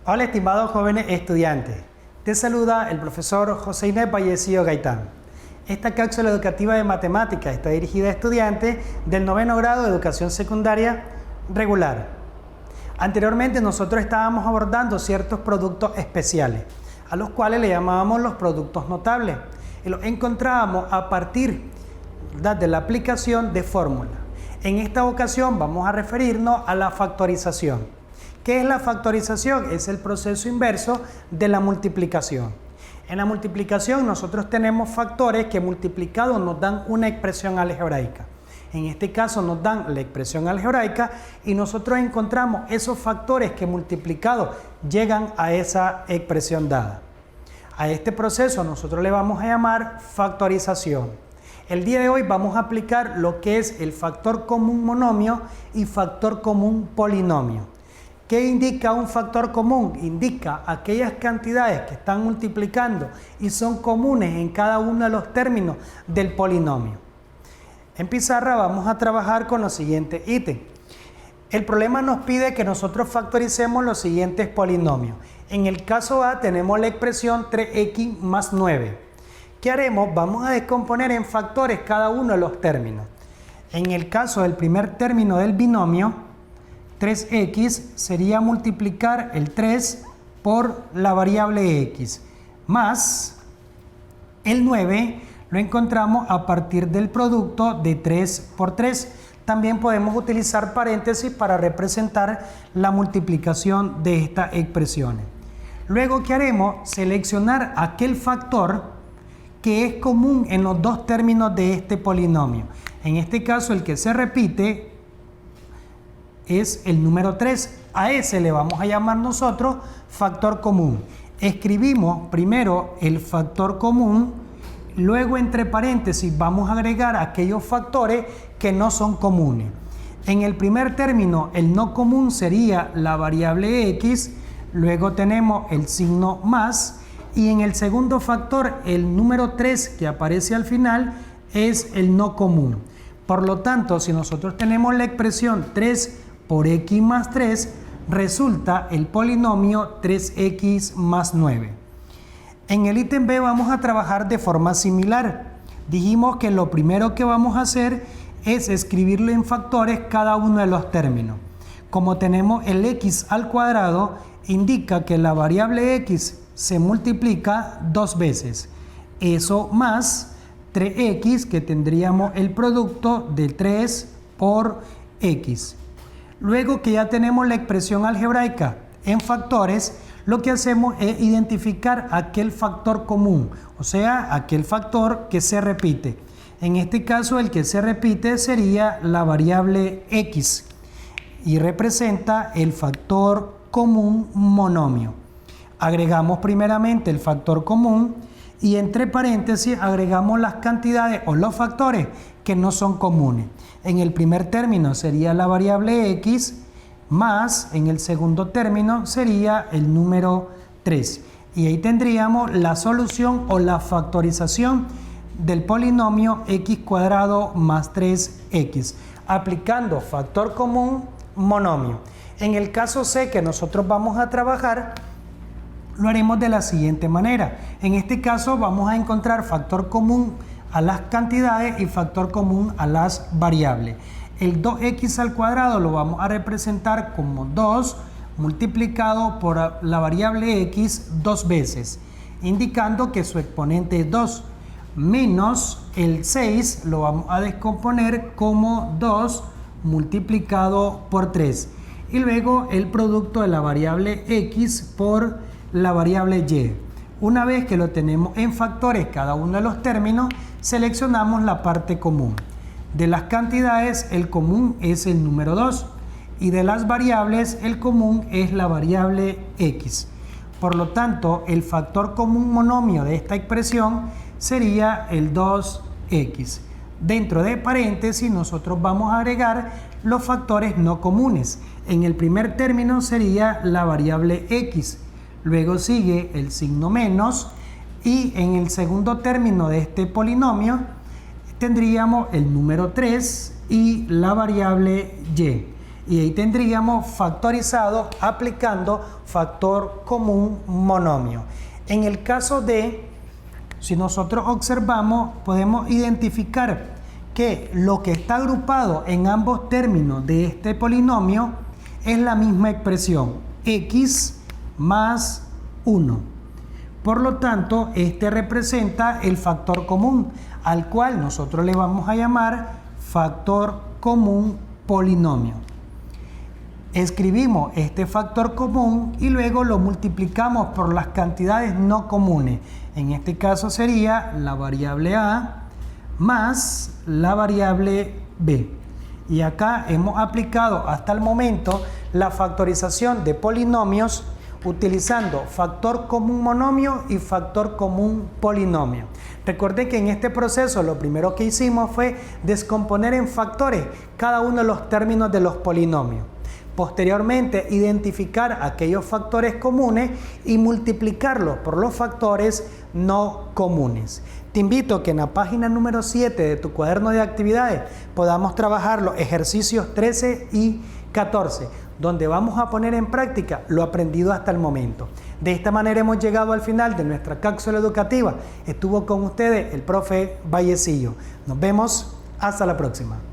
Hola estimados jóvenes estudiantes, te saluda el profesor José Inés Vallecillo Gaitán. Esta cápsula educativa de matemáticas está dirigida a estudiantes del 9º grado de educación secundaria regular. Anteriormente nosotros estábamos abordando ciertos productos especiales, a los cuales le llamábamos los productos notables, y los encontrábamos a partir de la aplicación de fórmulas. En esta ocasión vamos a referirnos a la factorización. ¿Qué es la factorización? Es el proceso inverso de la multiplicación. En la multiplicación nosotros tenemos factores que multiplicados nos dan una expresión algebraica. En este caso nos dan la expresión algebraica y nosotros encontramos esos factores que multiplicados llegan a esa expresión dada. A este proceso nosotros le vamos a llamar factorización. El día de hoy vamos a aplicar lo que es el factor común monomio y factor común polinomio. ¿Qué indica un factor común? Indica aquellas cantidades que están multiplicando y son comunes en cada uno de los términos del polinomio. En pizarra vamos a trabajar con los siguientes ítems. El problema nos pide que nosotros factoricemos los siguientes polinomios. En el caso A tenemos la expresión 3x más 9. ¿Qué haremos? Vamos a descomponer en factores cada uno de los términos. En el caso del primer término del binomio, 3x sería multiplicar el 3 por la variable x, más el 9 lo encontramos a partir del producto de 3 por 3. También podemos utilizar paréntesis para representar la multiplicación de estas expresiones. Luego, ¿qué haremos? Seleccionar aquel factor que es común en los dos términos de este polinomio. En este caso, el que se repite es el número 3. A ese le vamos a llamar nosotros factor común. Escribimos primero el factor común, luego entre paréntesis vamos a agregar aquellos factores que no son comunes. En el primer término, el no común sería la variable x, luego tenemos el signo más, y en el segundo factor, el número 3 que aparece al final es el no común. Por lo tanto, si nosotros tenemos la expresión 3 por x más 3, resulta el polinomio 3x más 9. En el ítem B vamos a trabajar de forma similar. Dijimos que lo primero que vamos a hacer es escribirlo en factores cada uno de los términos. Como tenemos el x al cuadrado, indica que la variable x se multiplica dos veces. Eso más 3x, que tendríamos el producto de 3 por x. Luego que ya tenemos la expresión algebraica en factores, lo que hacemos es identificar aquel factor común, o sea, aquel factor que se repite. En este caso, el que se repite sería la variable x y representa el factor común monomio. Agregamos primeramente el factor común y entre paréntesis agregamos las cantidades o los factores que no son comunes. En el primer término sería la variable x, más en el segundo término sería el número 3. Y ahí tendríamos la solución o la factorización del polinomio x cuadrado más 3x, aplicando factor común monomio. En el caso C que nosotros vamos a trabajar, lo haremos de la siguiente manera. En este caso vamos a encontrar factor común a las cantidades y factor común a las variables. El 2x al cuadrado lo vamos a representar como 2 multiplicado por la variable x dos veces, indicando que su exponente es 2, menos el 6 lo vamos a descomponer como 2 multiplicado por 3. Y luego el producto de la variable x por la variable y. Una vez que lo tenemos en factores cada uno de los términos, seleccionamos la parte común. De las cantidades, el común es el número 2 y de las variables, el común es la variable x. Por lo tanto, el factor común monomio de esta expresión sería el 2x. Dentro de paréntesis, nosotros vamos a agregar los factores no comunes. En el primer término sería la variable x. Luego sigue el signo menos y en el segundo término de este polinomio tendríamos el número 3 y la variable y. Y ahí tendríamos factorizado aplicando factor común monomio. En el caso de, si nosotros observamos, podemos identificar que lo que está agrupado en ambos términos de este polinomio es la misma expresión, x más 1. Por lo tanto, este representa el factor común, al cual nosotros le vamos a llamar factor común polinomio. Escribimos este factor común y luego lo multiplicamos por las cantidades no comunes. En este caso sería la variable a más la variable b. Y acá hemos aplicado hasta el momento la factorización de polinomios utilizando factor común monomio y factor común polinomio. Recordé que en este proceso lo primero que hicimos fue descomponer en factores cada uno de los términos de los polinomios. Posteriormente, identificar aquellos factores comunes y multiplicarlos por los factores no comunes. Te invito a que en la página número 7 de tu cuaderno de actividades podamos trabajar los ejercicios 13 y 14, donde vamos a poner en práctica lo aprendido hasta el momento. De esta manera hemos llegado al final de nuestra cápsula educativa. Estuvo con ustedes el profe Vallecillo. Nos vemos, hasta la próxima.